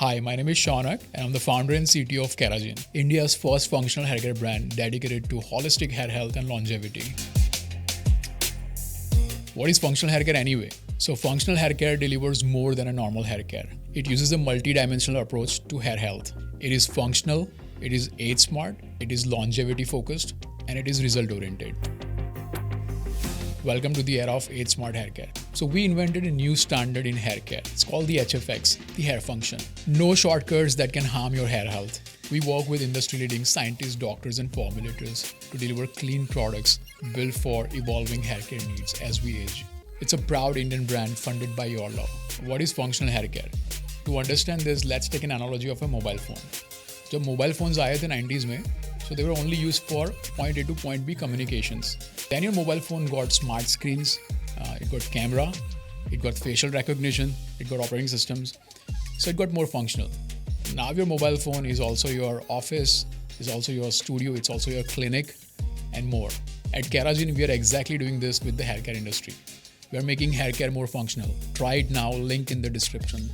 Hi, my name is Shaunak and I'm the founder and CTO of Keragene, India's first functional haircare brand dedicated to holistic hair health and longevity. What is functional haircare anyway? So functional haircare delivers more than a normal haircare. It uses a multi-dimensional approach to hair health. It is functional, it is age smart, it is longevity focused, and it is result oriented. Welcome to the era of age smart haircare. So we invented a new standard in haircare. It's called the HFX, the hair function. No shortcuts that can harm your hair health. We work with industry-leading scientists, doctors, and formulators to deliver clean products built for evolving haircare needs as we age. It's a proud Indian brand funded by your law. What is functional haircare? To understand this, let's take an analogy of a mobile phone. जब mobile phones आए थे 90s में, so they were only used for point A to point B communications. Then your mobile phone got smart screens, it got camera, it got facial recognition, it got operating systems, so it got more functional. Now your mobile phone is also your office, is also your studio, it's also your clinic, and more. At Keragene, we are exactly doing this with the haircare industry. We are making haircare more functional. Try it now, link in the description.